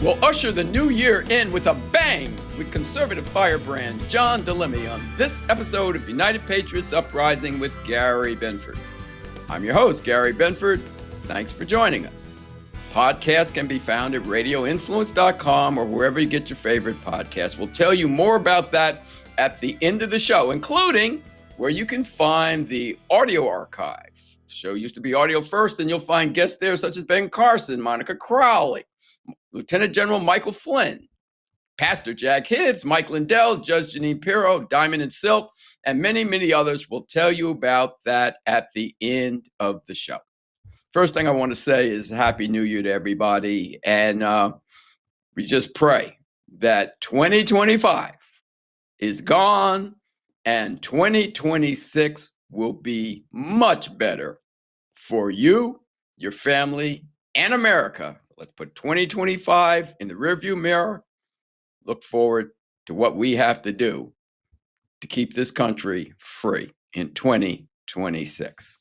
We'll usher the new year in with a bang with conservative firebrand John Lemme on this episode of United Patriots Uprising with Gary Binford. I'm your host, Gary Binford. Thanks for joining us. Podcasts can be found at radioinfluence.com or wherever you get your favorite podcasts. We'll tell you more about that at the end of the show, including where you can find the audio archive. The show used to be audio first, and you'll find guests there such as Ben Carson, Monica Crowley, Lieutenant General Michael Flynn, Pastor Jack Hibbs, Mike Lindell, Judge Jeanine Pirro, Diamond and Silk, and many, many others. We'll tell you about that at the end of the show. First thing I want to say is Happy New Year to everybody. And we just pray that 2025 is gone and 2026 will be much better for you, your family, and America. So let's put 2025 in the rearview mirror. Look forward to what we have to do to keep this country free in 2026.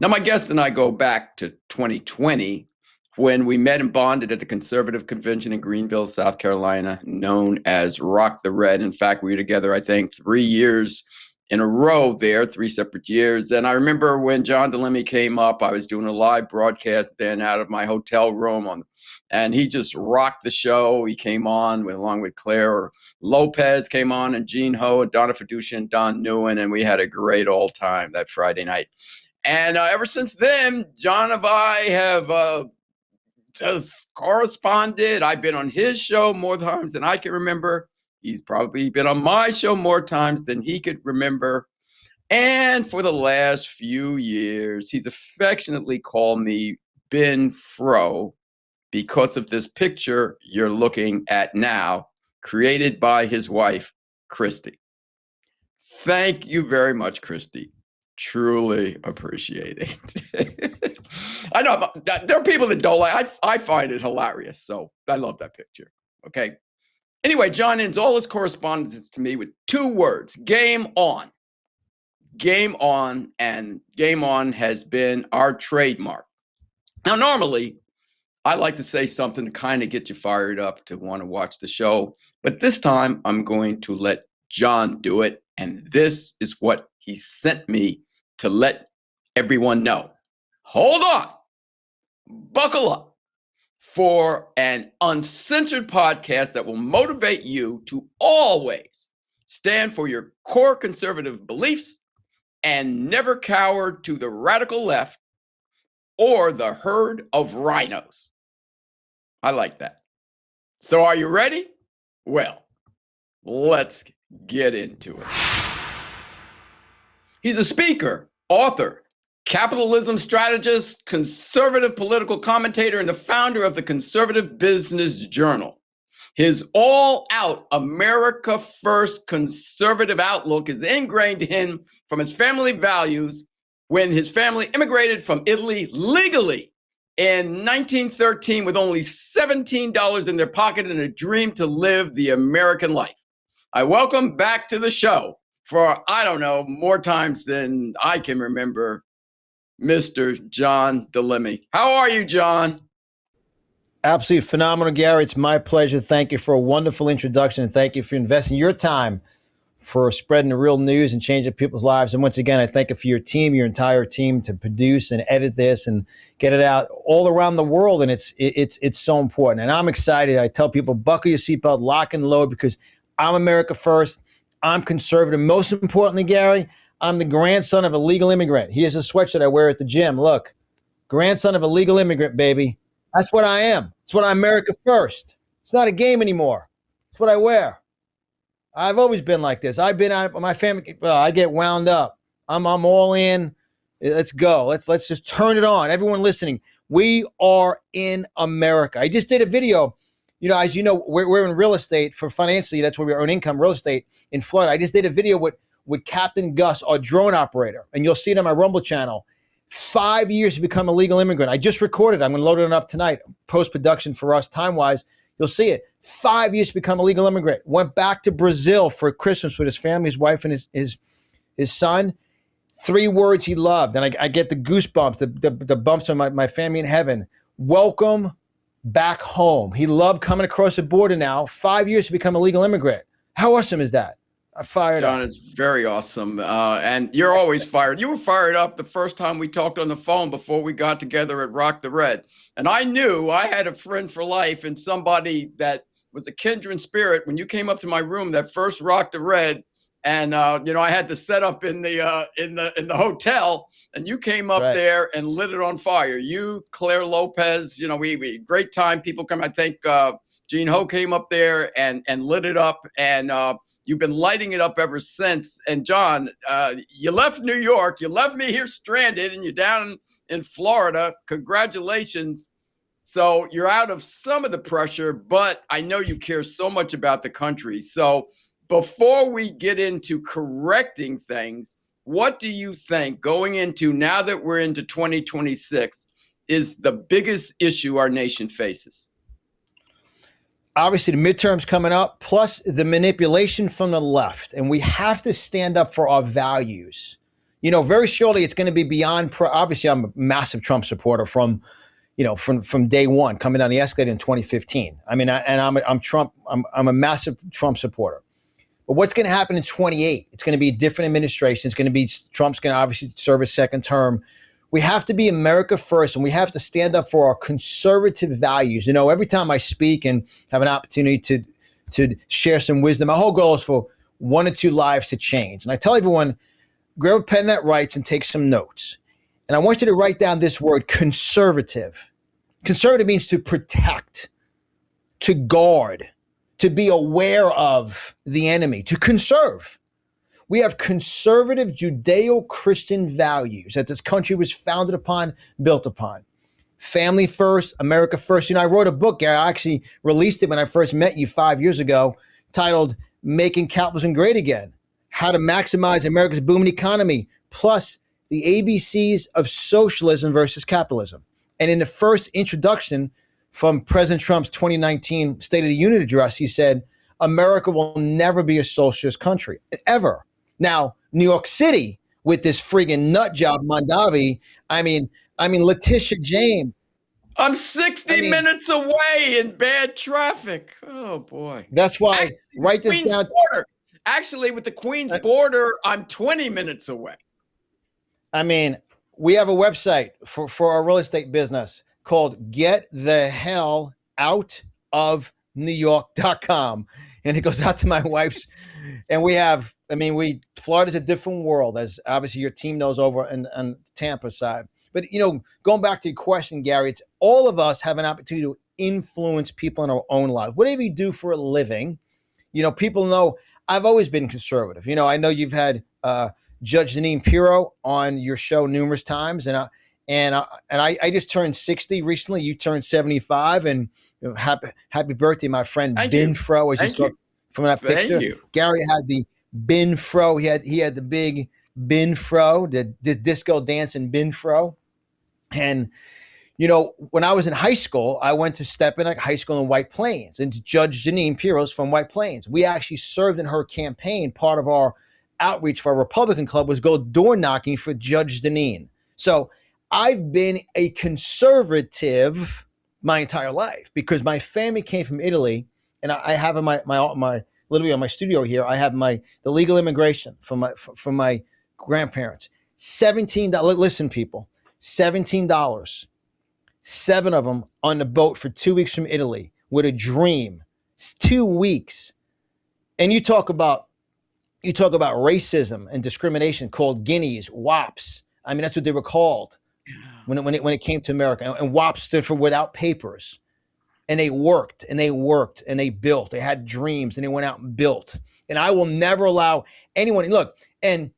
Now, my guest and I go back to 2020 when we met and bonded at the conservative convention in Greenville, South Carolina, known as Rock the Red. In fact, we were together, I think, 3 years in a row there, 3 separate years. And I remember when John Lemme came up, I was doing a live broadcast then out of my hotel room, and he just rocked the show. He came on along with Claire Lopez came on, and Gene Ho and Donna Fiducia and Don Newen, and we had a great old time that Friday night. And ever since then, John and I have just corresponded. I've been on his show more times than I can remember. He's probably been on my show more times than he could remember. And for the last few years, he's affectionately called me Ben Fro because of this picture you're looking at now, created by his wife, Christy. Thank you very much, Christy. Truly appreciate it. I know there are people that don't like. I find it hilarious, so I love that picture. Okay. Anyway, John ends all his correspondences to me with 2 words: game on. Game on, and game on has been our trademark. Now, normally, I like to say something to kind of get you fired up to want to watch the show, but this time I'm going to let John do it, and this is what he sent me to let everyone know. Hold on. Buckle up for an uncensored podcast that will motivate you to always stand for your core conservative beliefs and never cower to the radical left or the herd of RINOs. I like that. So are you ready? Well, let's get into it. He's a speaker, author, capitalism strategist, conservative political commentator, and the founder of the Conservative Business Journal. His all-out America First conservative outlook is ingrained in him from his family values when his family immigrated from Italy legally in 1913 with only $17 in their pocket and a dream to live the American life. I welcome back to the show for, I don't know, more times than I can remember, Mr. John Lemme. How are you, John? Absolutely phenomenal, Gary. It's my pleasure. Thank you for a wonderful introduction, and thank you for investing your time for spreading the real news and changing people's lives. And once again, I thank you for your team, your entire team, to produce and edit this and get it out all around the world. And it's so important. And I'm excited. I tell people, buckle your seatbelt, lock and load, because I'm America First. I'm conservative. Most importantly, Gary, I'm the grandson of a legal immigrant. Here's a sweatshirt I wear at the gym. Look, grandson of a legal immigrant, baby. That's what I am. It's what I'm America First. It's not a game anymore. It's what I wear. I've always been like this. I've been out, my family, I get wound up. I'm all in. Let's go. Let's just turn it on. Everyone listening, we are in America. I just did a video. You know, as you know, we're in real estate for financially. That's where we earn income, real estate in Florida. I just did a video with Captain Gus, our drone operator, and you'll see it on my Rumble channel. 5 years to become a legal immigrant. I just recorded. I'm going to load it up tonight. Post-production for us, time-wise. You'll see it. 5 years to become a legal immigrant. Went back to Brazil for Christmas with his family, his wife, and his son. 3 words he loved. And I get the goosebumps, the bumps on my family in heaven. Welcome back home. He loved coming across the border now, 5 years to become a legal immigrant. How awesome is that? I fired John, up. it's very awesome. And you're always fired. You were fired up the first time we talked on the phone before we got together at Rock the Red. And I knew I had a friend for life and somebody that was a kindred spirit. When you came up to my room that first Rock the Red, and I had to set up in the hotel, and you came up there and lit it on fire. You, Claire Lopez, we great time. People come. I think Gene Ho came up there and lit it up, and you've been lighting it up ever since. And John, you left New York, you left me here stranded, and you're down in Florida. Congratulations. So you're out of some of the pressure, but I know you care so much about the country. So before we get into correcting things, what do you think going into, now that we're into 2026, is the biggest issue our nation faces? Obviously, the midterms coming up, plus the manipulation from the left. And we have to stand up for our values. Very shortly, it's going to be beyond, obviously, I'm a massive Trump supporter from day one, coming down the escalator in 2015. I'm a massive Trump supporter. But what's going to happen in 28? It's going to be a different administration. Trump's going to obviously serve a second term. We have to be America first, and we have to stand up for our conservative values. Every time I speak and have an opportunity to share some wisdom, my whole goal is for 1 or 2 lives to change. And I tell everyone, grab a pen that writes and take some notes. And I want you to write down this word, conservative. Conservative means to protect, to guard, to be aware of the enemy, to conserve. We have conservative Judeo-Christian values that this country was founded upon, built upon. Family first, America first. I wrote a book, Gary. I actually released it when I first met you 5 years ago, titled Making Capitalism Great Again, How to Maximize America's Booming Economy, plus the ABCs of Socialism versus Capitalism. And in the first introduction from President Trump's 2019 State of the Union address, he said, America will never be a socialist country, ever. Now, New York City, with this friggin' nut job, Mondavi, I mean, Letitia James. I'm 60 minutes away in bad traffic. Oh, boy. That's why, write this down. Actually, with the Queens border, I'm 20 minutes away. We have a website for our real estate business called getthehelloutofnewyork.com. And it goes out to my wife's. And Florida's a different world, as obviously your team knows over on Tampa side. But, going back to your question, Gary, it's all of us have an opportunity to influence people in our own lives. Whatever you do for a living, people know I've always been conservative. I know you've had Judge Jeanine Pirro on your show numerous times, and I just turned 60 recently. You turned 75, and happy birthday, my friend Binfro. As you saw from that picture, Thank you. Gary had the Binfro. He had the big Binfro, the disco dancing Binfro, and when I was in high school, I went to Stepanek High School in White Plains, and Judge Jeanine Pirro's from White Plains. We actually served in her campaign. Part of our outreach for our Republican club was go door knocking for Judge Jeanine. So I've been a conservative my entire life because my family came from Italy, and I have in my literally on my studio here, I have the legal immigration from my grandparents. $17. Listen, people, $17. 7 of them on the boat for 2 weeks from Italy with a dream. It's 2 weeks, and you talk about racism and discrimination, called guineas, WAPs. That's what they were called when it came to America. And WAP stood for without papers. And they worked and they worked and they built. They had dreams and they went out and built. And I will never allow anyone. Look, and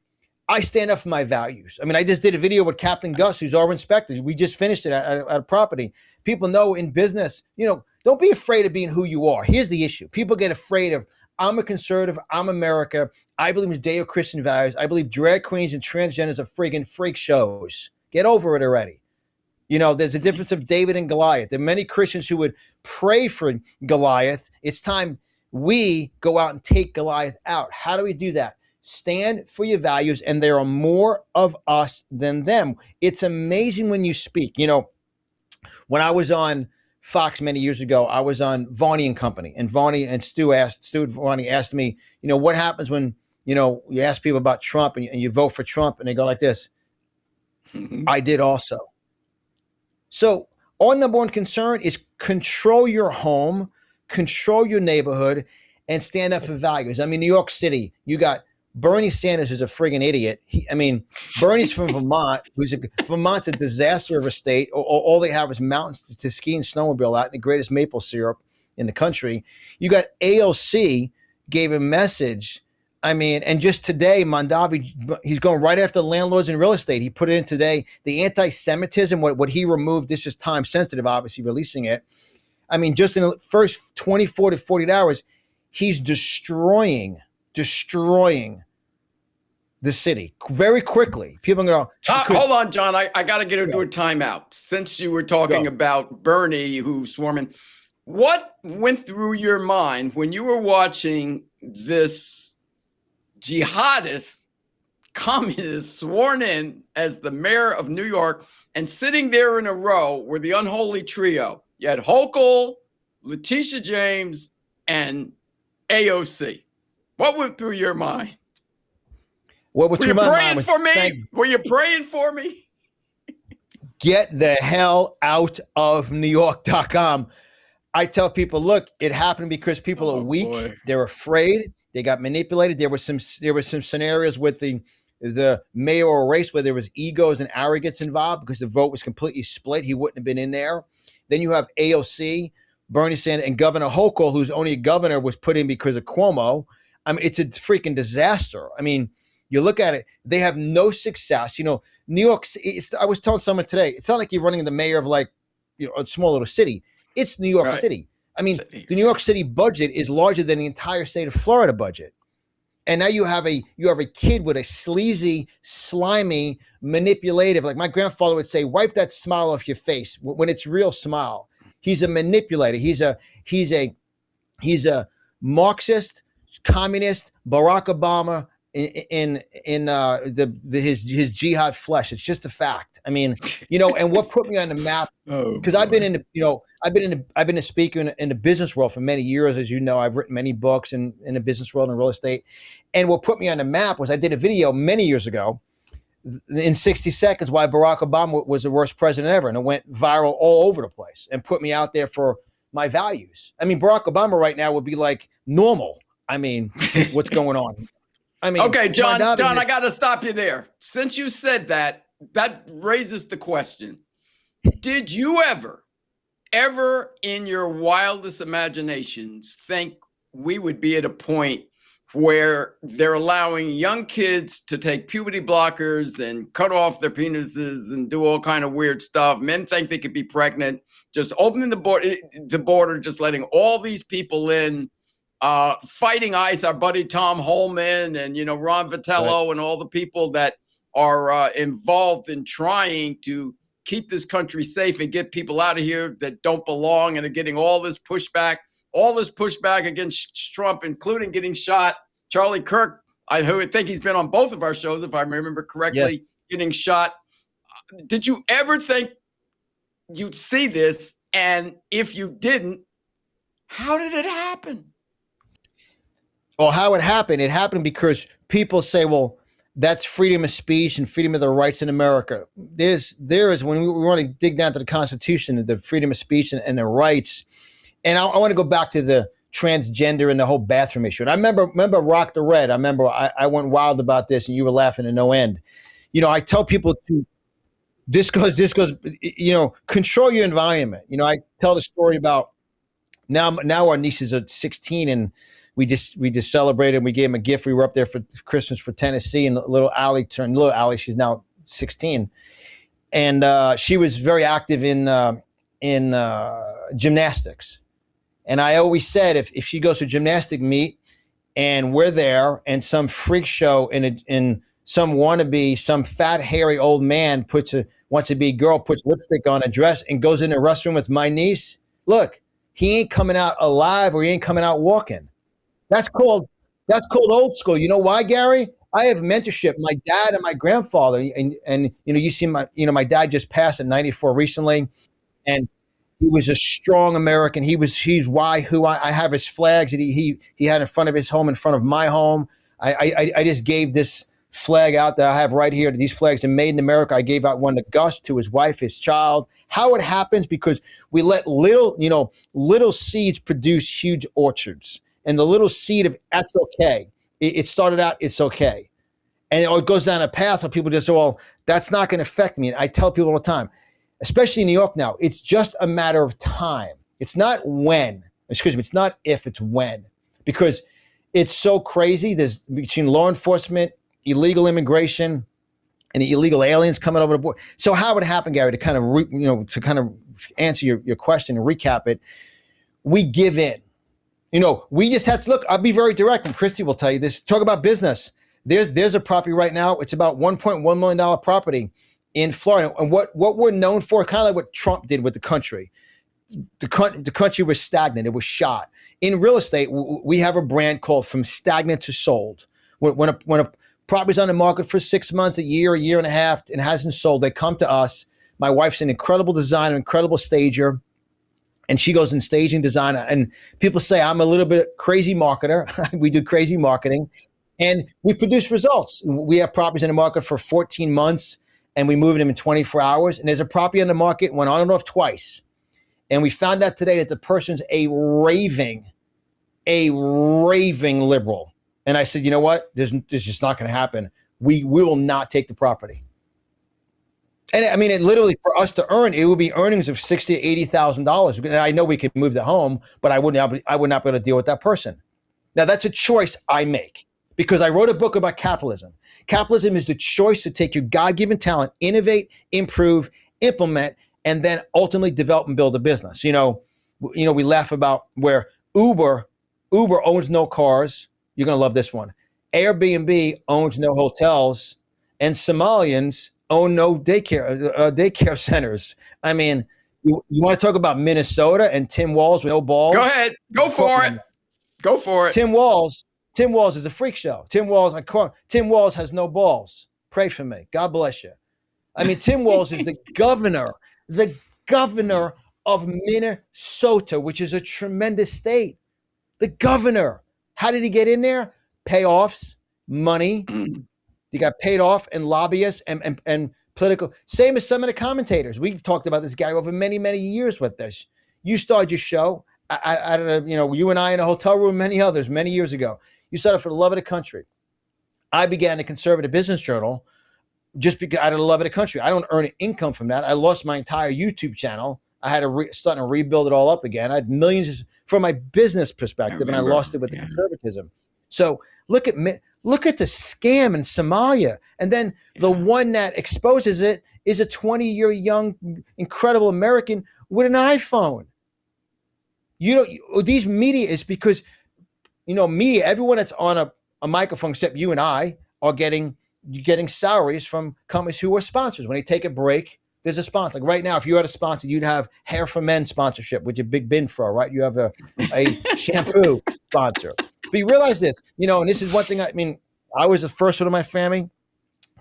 I stand up for my values. I just did a video with Captain Gus, who's our inspector. We just finished it at a property. People know in business, don't be afraid of being who you are. Here's the issue. People get afraid of, I'm a conservative, I'm America, I believe in Judeo-Christian values, I believe drag queens and transgenders are friggin' freak shows. Get over it already. There's a difference of David and Goliath. There are many Christians who would pray for Goliath. It's time we go out and take Goliath out. How do we do that? Stand for your values, and there are more of us than them. It's amazing when you speak. When I was on Fox many years ago. I was on Varney and Company, and Varney and Stu and Varney asked me, what happens when, you ask people about Trump and you vote for Trump, and they go like this. I did also. So our number one concern is control your home, control your neighborhood, and stand up for values. I mean, New York City, you got Bernie Sanders, who's a friggin' idiot. Bernie's from Vermont. Vermont's a disaster of a state. All they have is mountains to ski and snowmobile out, and the greatest maple syrup in the country. You got AOC gave a message. I mean, and just today, Mondavi, he's going right after landlords and real estate. He put it in today, the anti-Semitism, what he removed. This is time sensitive, obviously, releasing it. I mean, just in the first 24 to 48 hours, he's destroying the city very quickly. People are going to go. Hold on, John. I got to get into a timeout. Since you were talking about Bernie, who swarm in, what went through your mind when you were watching this jihadist communist sworn in as the mayor of New York and sitting there in a row were the unholy trio? You had Hochul, Letitia James, and AOC. What went through your mind? What were you praying for me? Were you praying for me? Get the hell out of New York.com. I tell people, look, it happened because people are weak. Boy. They're afraid. They got manipulated. There were some scenarios with the mayoral race where there was egos and arrogance involved because the vote was completely split. He wouldn't have been in there. Then you have AOC, Bernie Sanders, and Governor Hochul, who's only a governor, was put in because of Cuomo. I mean, it's a freaking disaster. I mean, you look at it, they have no success. New York, I was telling someone today, it's not like you're running the mayor of a small little city. It's New York City. I mean, the New York City budget is larger than the entire state of Florida budget. And now you have a kid with a sleazy, slimy, manipulative, like my grandfather would say, wipe that smile off your face when it's real smile. He's a manipulator. He's a Marxist, communist, Barack Obama in his jihad flesh. It's just a fact. I mean, and what put me on the map, because I've been a speaker in the business world for many years. As you know, I've written many books in the business world and real estate. And what put me on the map was I did a video many years ago in 60 seconds why Barack Obama was the worst president ever. And it went viral all over the place and put me out there for my values. I mean, Barack Obama right now would be like normal. I mean, what's going on? I mean, okay, John, I got to stop you there. Since you said that raises the question. Did you ever in your wildest imaginations think we would be at a point where they're allowing young kids to take puberty blockers and cut off their penises and do all kind of weird stuff? Men think they could be pregnant, just opening the border, just letting all these people in. Fighting ICE, our buddy Tom Holman and, Ron Vitello and all the people that are involved in trying to keep this country safe and get people out of here that don't belong, and are getting all this pushback against Trump, including getting shot. Charlie Kirk, I think he's been on both of our shows, if I remember correctly, getting shot. Did you ever think you'd see this? And if you didn't, how did it happen? Well, how it happened because people say, well, that's freedom of speech and freedom of the rights in America. There is when we want to dig down to the Constitution, the freedom of speech and the rights. And I want to go back to the transgender and the whole bathroom issue. And I remember Rock the Red. I went wild about this and you were laughing to no end. I tell people this goes, control your environment. I tell the story about now our nieces are 16 and we just celebrated and we gave him a gift. We were up there for Christmas for Tennessee, and little Allie, she's now 16. And she was very active in gymnastics. And I always said, if she goes to gymnastic meet and we're there and some freak show in some wannabe, some fat, hairy old man wants to be a girl, puts lipstick on a dress and goes in the restroom with my niece, look, he ain't coming out alive or he ain't coming out walking. That's called old school. You know why, Gary? I have mentorship. My dad and my grandfather, and you see my dad just passed at 94 recently, and He was a strong American. He's who I have his flags that he had in front of his home, in front of my home. I just gave this flag out that I have right here. These flags are made in America. I gave out one to Gus, to his wife, his child. How it happens, because we let little seeds produce huge orchards. And the little seed of that's okay. It started out, it's okay. And it goes down a path where people just say, well, that's not going to affect me. And I tell people all the time, especially in New York now, it's just a matter of time. It's not when. Excuse me. It's not if, it's when. Because it's so crazy. There's between law enforcement, illegal immigration, and the illegal aliens coming over the board. So how would it happen, Gary, to kind of answer your question and recap it? We give in. We just had to look. I'll be very direct, and Christy will tell you this. Talk about business. There's a property right now. It's about $1.1 million property in Florida. And what we're known for, kind of like what Trump did with the country. The country was stagnant. It was shot. In real estate, we have a brand called From Stagnant to Sold. When a property's on the market for 6 months, a year and a half, and hasn't sold, they come to us. My wife's an incredible designer, incredible stager, and she goes in staging design. And people say I'm a little bit crazy marketer. We do crazy marketing, and we produce results. We have properties in the market for 14 months, and we move them in 24 hours. And there's a property on the market, went on and off twice. And we found out today that the person's a raving liberal. And I said, you know what? This is just not going to happen. We will not take the property. And I mean, it literally, for us to earn, it would be earnings of $60,000 to $80,000. And I know we could move the home, but I would not be able to deal with that person. Now, that's a choice I make, because I wrote a book about capitalism. Capitalism is the choice to take your God-given talent, innovate, improve, implement, and then ultimately develop and build a business. We laugh about where Uber owns no cars. You're going to love this one. Airbnb owns no hotels, and Somalians own no daycare centers. I mean, you want to talk about Minnesota and Tim Walz with no balls? Go ahead. Go for it. Go for it. Tim Walz is a freak show. Tim Walz has no balls. Pray for me. God bless you. I mean, Tim Walz is the governor of Minnesota, which is a tremendous state. The governor. How did he get in there? Payoffs, money. He got paid off, and lobbyists and political. Same as some of the commentators. We've talked about this, Gary, over many, many years with this. You started your show. I don't know, you and I in a hotel room, many others, many years ago. You started for the love of the country. I began a conservative business journal just because out of the love of the country. I don't earn an income from that. I lost my entire YouTube channel. I had to start to rebuild it all up again. I had millions from my business perspective, and I lost it with the conservatism. So look at the scam in Somalia. And then the one that exposes it is a 20-year young, incredible American with an iPhone. These media is because, media, everyone that's on a microphone except you and I are getting salaries from companies who are sponsors. When they take a break, there's a sponsor. Like right now, if you had a sponsor, you'd have Hair for Men sponsorship with your Big Binford, right? You have a shampoo sponsor. But you realize this, and this is one thing. I was the first one in my family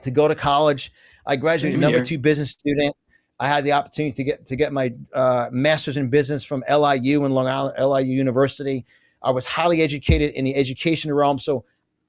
to go to college. I graduated number 2 business student. I had the opportunity to get my master's in business from LIU in Long Island, LIU University. I was highly educated in the education realm, so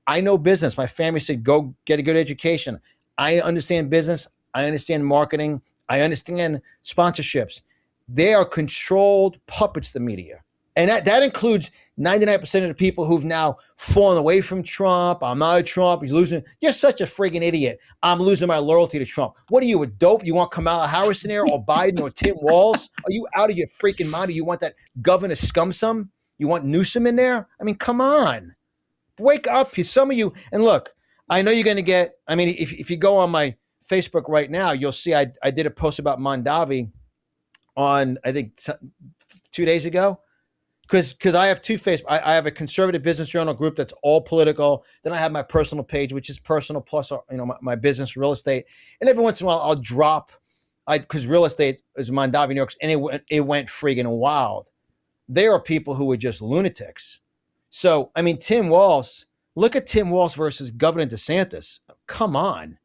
I know business. My family said, go get a good education. I understand business. I understand marketing. I understand sponsorships. They are controlled puppets, the media. And that includes 99% of the people who've now fallen away from Trump. I'm not a Trump. He's losing. You're such a friggin' idiot. I'm losing my loyalty to Trump. What are you, a dope? You want Kamala Harris in there, or Biden, or Tim Walz? Are you out of your freaking mind? Do you want that Governor Scumsum? You want Newsom in there? I mean, come on. Wake up, some of you. And look, I know you're going to get, if you go on my Facebook right now, you'll see I did a post about Mondavi on, I think, 2 days ago. Because I have two Facebook. I have a conservative business journal group that's all political. Then I have my personal page, which is personal plus, my business, real estate. And every once in a while, I'll drop, because real estate is Mondavi, New York, and it went friggin' wild. There are people who are just lunatics. So, Tim Walz, look at Tim Walz versus Governor DeSantis. Come on.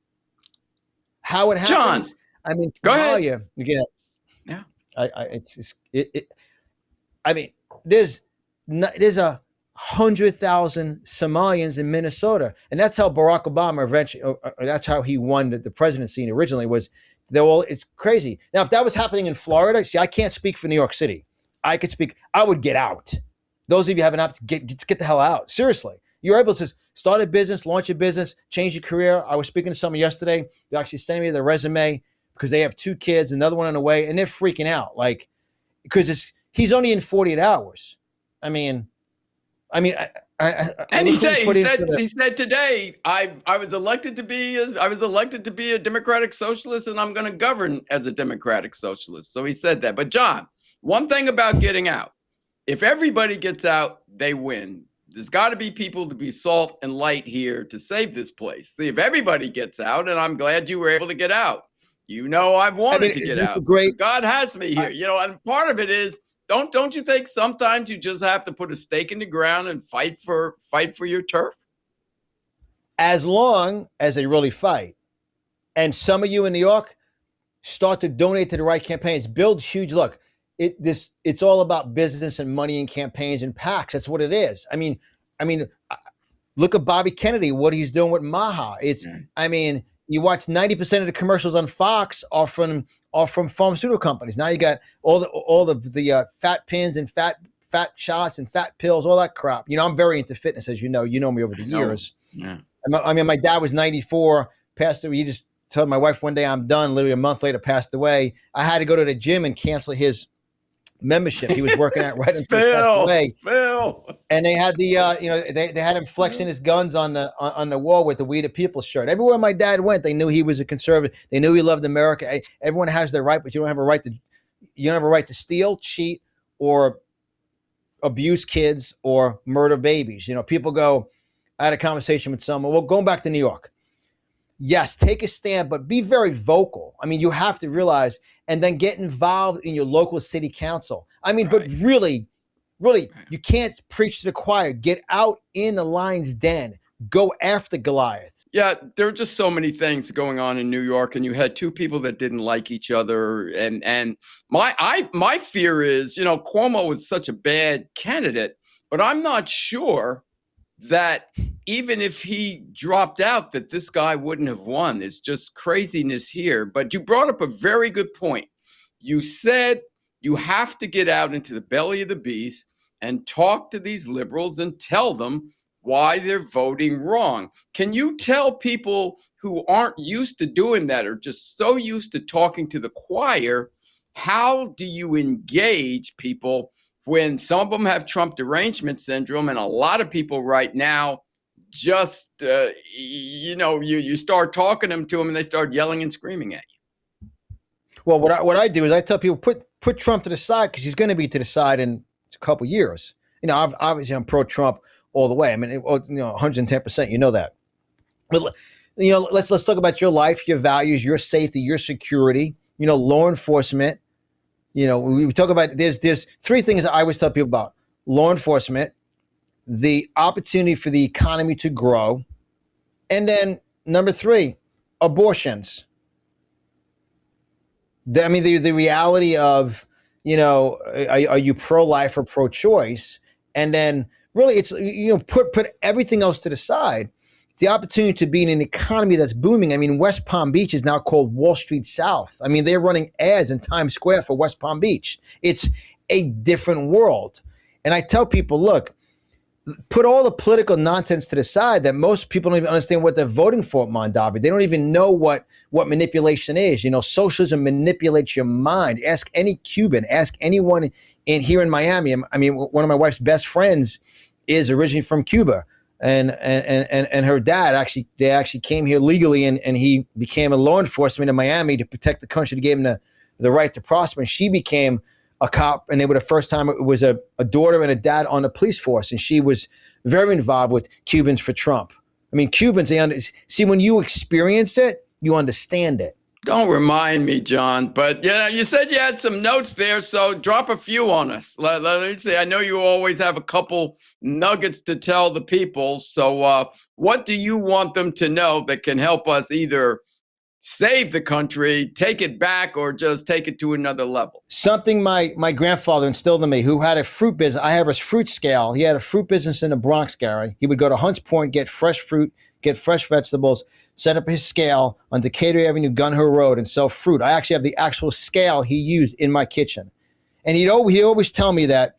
How it happens. John, go ahead. Yeah. I mean, there's there's 100,000 Somalians in Minnesota, and that's how Barack Obama eventually. Or that's how he won the presidency originally. Was they're all? It's crazy. Now, if that was happening in Florida, see, I can't speak for New York City. I could speak. I would get out. Those of you have an option, get the hell out. Seriously, you're able to start a business, launch a business, change your career. I was speaking to someone yesterday. They actually sent me their resume because they have 2 kids, another one on the way, and they're freaking out, like because he's only in 48 hours. I mean, and he said today, I was elected to be a democratic socialist, and I'm going to govern as a democratic socialist. So he said that. But John, one thing about getting out, if everybody gets out, they win. There's got to be people to be salt and light here to save this place. See, if everybody gets out, and I'm glad you were able to get out. You know, I've wanted to get out. God has me here. And part of it is, don't you think sometimes you just have to put a stake in the ground and fight for your turf? As long as they really fight. And some of you in New York start to donate to the right campaigns, build huge, look, it's all about business and money and campaigns and PACs. That's what it is. I mean, look at Bobby Kennedy, what he's doing with Maha. You watch 90% of the commercials on Fox are from pharmaceutical companies. Now you got all the fat pins and fat shots and fat pills, all that crap. I'm very into fitness, as you know. You know me over the years. Yeah. My dad was 94, passed away. He just told my wife one day, I'm done. Literally a month later, passed away. I had to go to the gym and cancel his membership. He was working out right until he passed away. Phil. And they had they had him flexing his guns on the wall with the We the People shirt. Everywhere my dad went, they knew he was a conservative. They knew he loved America. Everyone has their right, but you don't have a right to steal, cheat, or abuse kids or murder babies. People go, I had a conversation with someone. Well, going back to New York. Yes, take a stand, but be very vocal. You have to realize, and then get involved in your local city council. Right. But really, you can't preach to the choir. Get out in the lion's den. Go after Goliath. Yeah, there were just so many things going on in New York, and you had 2 people that didn't like each other. And my fear is, Cuomo was such a bad candidate, but I'm not sure that even if he dropped out, that this guy wouldn't have won. It's just craziness here. But you brought up a very good point. You said you have to get out into the belly of the beast and talk to these liberals and tell them why they're voting wrong. Can you tell people who aren't used to doing that, or just so used to talking to the choir, how do you engage people when some of them have Trump derangement syndrome, and a lot of people right now just, you start talking to them and they start yelling and screaming at you? Well, what I do is I tell people, put Trump to the side, because he's going to be to the side in a couple of years. Obviously I'm pro-Trump all the way. 110%, you know that. But, let's talk about your life, your values, your safety, your security, law enforcement. We talk about, there's 3 things I always tell people about: law enforcement, the opportunity for the economy to grow, and then number 3, abortions. The reality of, are you pro-life or pro-choice? And then really it's, put everything else to the side. The opportunity to be in an economy that's booming. West Palm Beach is now called Wall Street South. They're running ads in Times Square for West Palm Beach. It's a different world. And I tell people, look, put all the political nonsense to the side that most people don't even understand what they're voting for, Mondavi. They don't even know what manipulation is. Socialism manipulates your mind. Ask any Cuban, ask anyone here in Miami. One of my wife's best friends is originally from Cuba. And her dad actually came here legally, and he became a law enforcement in Miami to protect the country, to give him the right to prosper. And she became a cop, and they were the first time it was a daughter and a dad on the police force, and she was very involved with Cubans for Trump. Cubans, see, when you experience it, you understand it. Don't remind me, John, but you said you had some notes there, so drop a few on us. Let me see. I know you always have a couple nuggets to tell the people. So what do you want them to know that can help us either save the country, take it back, or just take it to another level? Something my grandfather instilled in me, who had a fruit business. I have a fruit scale. He had a fruit business in the Bronx, Gary. He would go to Hunts Point, get fresh fruit, get fresh vegetables, set up his scale on Decatur Avenue, Gun Hill Road, and sell fruit. I actually have the actual scale he used in my kitchen. And he'd always tell me that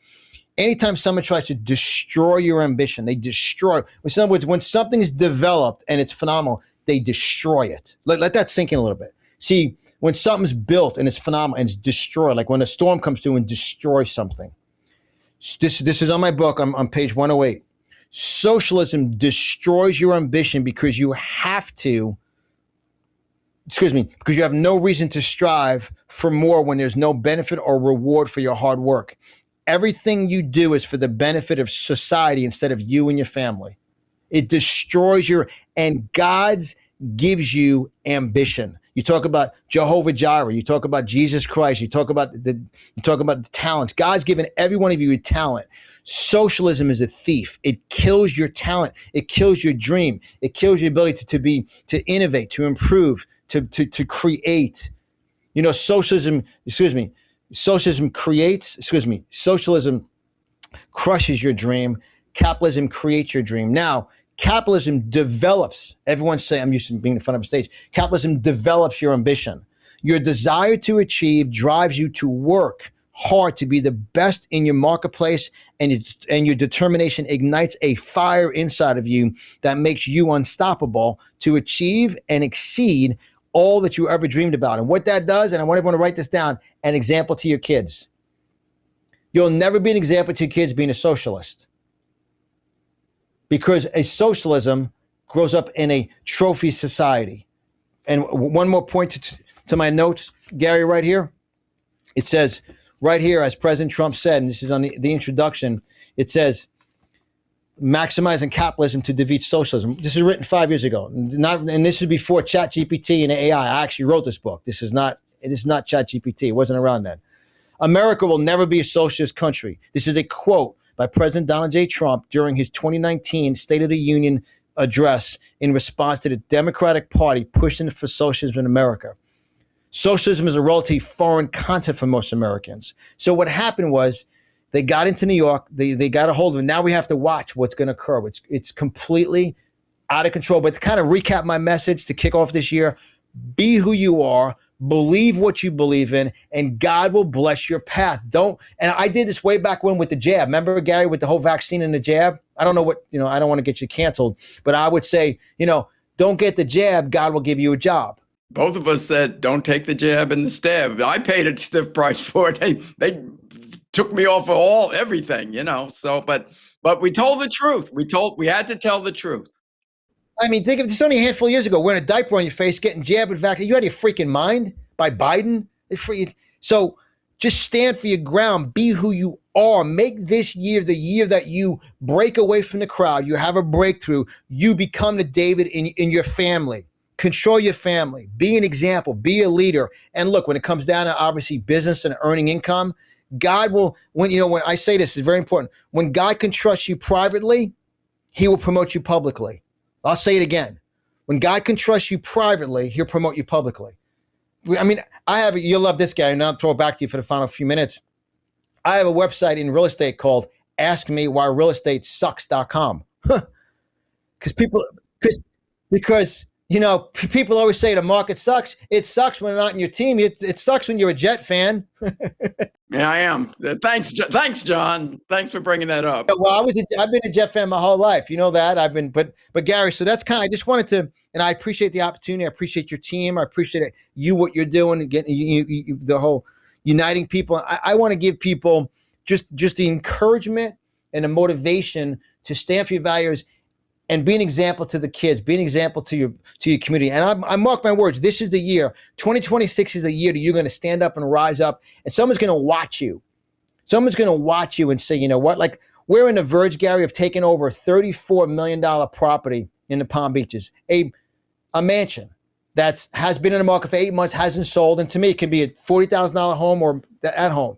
anytime someone tries to destroy your ambition, they destroy. In other words, when something is developed and it's phenomenal, they destroy it. Let that sink in a little bit. See, when something's built and it's phenomenal and it's destroyed, like when a storm comes through and destroys something. This is on my book. I'm on page 108. Socialism destroys your ambition because you have to, because you have no reason to strive for more when there's no benefit or reward for your hard work. Everything you do is for the benefit of society instead of you and your family. It destroys and God's gives you ambition. You talk about Jehovah Jireh, you talk about Jesus Christ, you talk about the talents. God's given every one of you a talent. Socialism is a thief. It kills your talent. It kills your dream. It kills your ability to innovate, to improve, to create. Socialism crushes your dream. Capitalism creates your dream. Now, capitalism develops, everyone say, I'm used to being in front of a stage. Capitalism develops your ambition. Your desire to achieve drives you to work hard to be the best in your marketplace, and your determination ignites a fire inside of you that makes you unstoppable to achieve and exceed all that you ever dreamed about. And what that does, and I want everyone to write this down, an example to your kids. You'll never be an example to your kids being a socialist, because a socialism grows up in a trophy society. And one more point to my notes, Gary, right here. It says, right here, as President Trump said, and this is on the introduction, it says, maximizing capitalism to defeat socialism. This is written 5 years ago. And this is before ChatGPT and AI. I actually wrote this book. This is not ChatGPT. It wasn't around then. America will never be a socialist country. This is a quote by President Donald J. Trump during his 2019 State of the Union address in response to the Democratic Party pushing for socialism in America. Socialism is a relatively foreign concept for most Americans. So what happened was they got into New York, they got a hold of it. Now we have to watch what's going to occur. It's completely out of control. But to kind of recap my message to kick off this year, be who you are, believe what you believe in, and God will bless your path. And I did this way back when with the jab. Remember, Gary, with the whole vaccine and the jab? I don't know I don't want to get you canceled, but I would say, don't get the jab, God will give you a job. Both of us said, don't take the jab and the stab. I paid a stiff price for it. They took me off of everything, so, but we told the truth. We had to tell the truth. I mean, think of this, only a handful of years ago, wearing a diaper on your face, getting jabbed with vaccine. You out of your freaking mind by Biden? So just stand for your ground. Be who you are. Make this year the year that you break away from the crowd. You have a breakthrough. You become the David in your family. Control your family. Be an example. Be a leader. And look, when it comes down to obviously business and earning income, God will, when I say this, is very important. When God can trust you privately, he will promote you publicly. I'll say it again. When God can trust you privately, he'll promote you publicly. I mean, you'll love this, Gary, and I'll throw it back to you for the final few minutes. I have a website in real estate called askmewhyrealestatasucks.com. Because people always say the market sucks. It sucks when they're not in your team. It sucks when you're a Jet fan. Yeah, I am. Thanks, John. Thanks for bringing that up. Well, I've been a Jet fan my whole life. You know that. But Gary, so that's I just wanted to, and I appreciate the opportunity. I appreciate your team. I appreciate what you're doing and getting the whole uniting people. I want to give people just the encouragement and the motivation to stand for your values and be an example to the kids, be an example to your community. And I mark my words, this is the year. 2026 is the year that you're going to stand up and rise up, and someone's going to watch you. Someone's going to watch you and say, you know what? Like, we're in the verge, Gary, of taking over a $34 million property in the Palm Beaches, a mansion that has been in the market for 8 months, hasn't sold. And to me, it can be a $40,000 home or at home.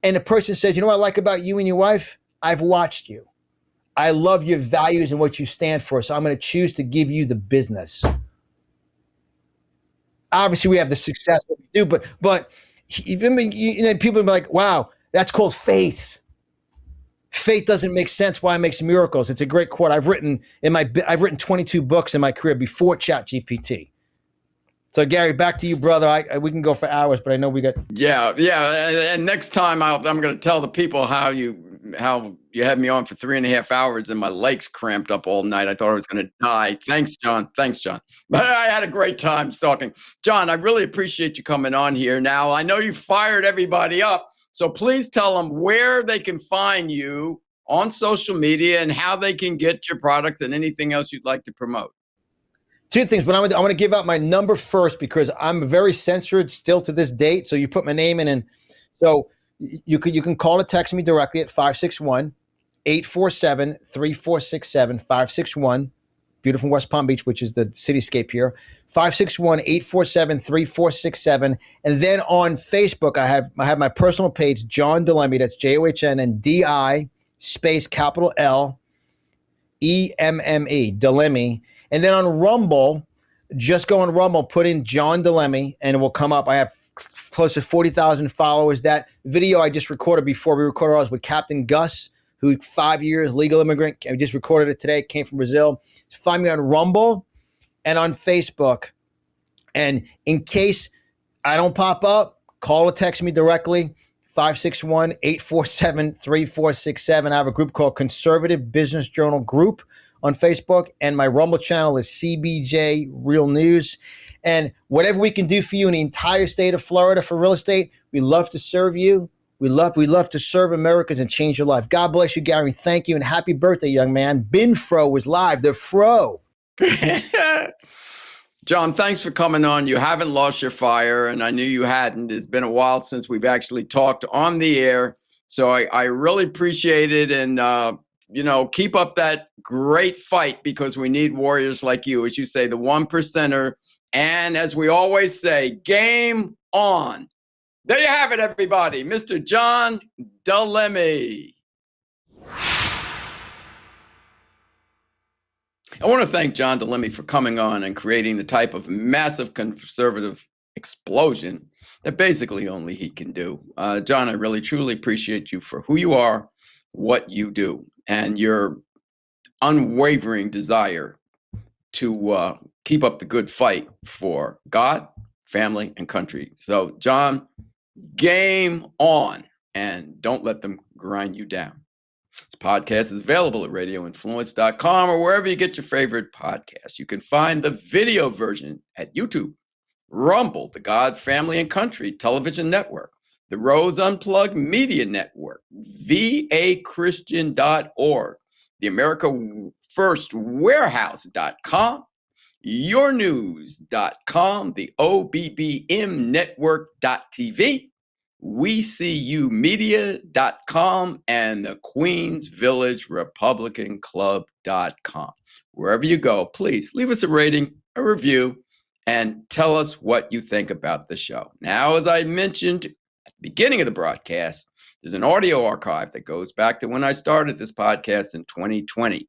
And the person says, you know what I like about you and your wife? I've watched you. I love your values and what you stand for, so I'm going to choose to give you the business. obviously we have the success that we do, but people be like, wow, that's called faith. Faith doesn't make sense. Why it makes miracles. It's a great quote. I've written 22 books in my career before ChatGPT. So Gary, back to you, brother. We can go for hours, but I know we got. Yeah. And next time I'm going to tell the people how you had me on for 3.5 hours and my legs cramped up all night. I thought I was going to die. Thanks, John. But I had a great time talking. John, I really appreciate you coming on here. Now, I know you fired everybody up, so please tell them where they can find you on social media and how they can get your products and anything else you'd like to promote. Two things, but I want to give out my number first because I'm very censored still to this date. So you put my name in, and so you can call or text me directly at 561-847-3467, 561, beautiful West Palm Beach, which is the cityscape here, 561-847-3467. And then on Facebook, I have my personal page, John DeLemme, that's John and DI space capital L EMME, DeLemme. And then on Rumble, just go on Rumble, put in John DeLemme, and it will come up. I have close to 40,000 followers. That video I just recorded before we recorded ours with Captain Gus, who 5 years, legal immigrant. I just recorded it today, came from Brazil. Find me on Rumble and on Facebook. And in case I don't pop up, call or text me directly, 561-847-3467. I have a group called Conservative Business Journal Group on Facebook, and my Rumble channel is CBJ Real News. And whatever we can do for you in the entire state of Florida for real estate, we love to serve you. We love to serve Americans and change your life. God bless you, Gary. Thank you, and happy birthday, young man. Binfro is live. The Fro. John, thanks for coming on. You haven't lost your fire, and I knew you hadn't. It's been a while since we've actually talked on the air, so I really appreciate it. And keep up that great fight, because we need warriors like you, as you say, the 1%er. And as we always say, game on. There you have it, everybody. Mr. John DeLemme. I want to thank John DeLemme for coming on and creating the type of massive conservative explosion that basically only he can do. John, I really, truly appreciate you for who you are, what you do, and your unwavering desire to keep up the good fight for God, family, and country. So, John, game on, and don't let them grind you down. This podcast is available at radioinfluence.com or wherever you get your favorite podcasts. You can find the video version at YouTube, Rumble, the God, Family, and Country Television Network, the Rose Unplugged Media Network, vachristian.org, the America First Warehouse.com, yournews.com, the OBBMnetwork.tv, WeSeeYouMedia.com, and the Queens Village Republican Club.com. Wherever you go, please leave us a rating, a review, and tell us what you think about the show. Now, as I mentioned at the beginning of the broadcast, there's an audio archive that goes back to when I started this podcast in 2020.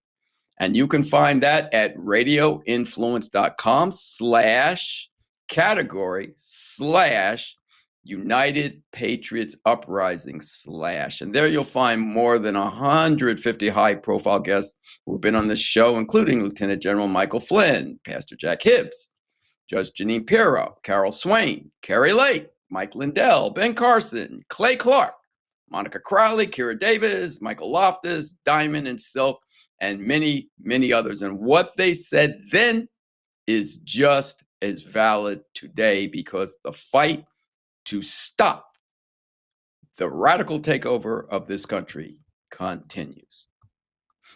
And you can find that at radioinfluence.com/category/United Patriots Uprising / and there you'll find more than 150 high-profile guests who've been on this show, including Lieutenant General Michael Flynn, Pastor Jack Hibbs, Judge Janine Pirro, Carol Swain, Carrie Lake, Mike Lindell, Ben Carson, Clay Clark, Monica Crowley, Kira Davis, Michael Loftus, Diamond and Silk, and many, many others. And what they said then is just as valid today, because the fight to stop the radical takeover of this country continues.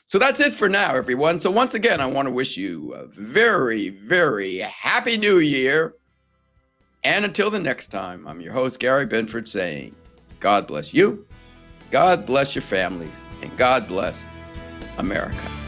So that's it for now, everyone. So once again, I want to wish you a very, very happy New Year. And until the next time, I'm your host, Gary Binford, saying, God bless you, God bless your families, and God bless America.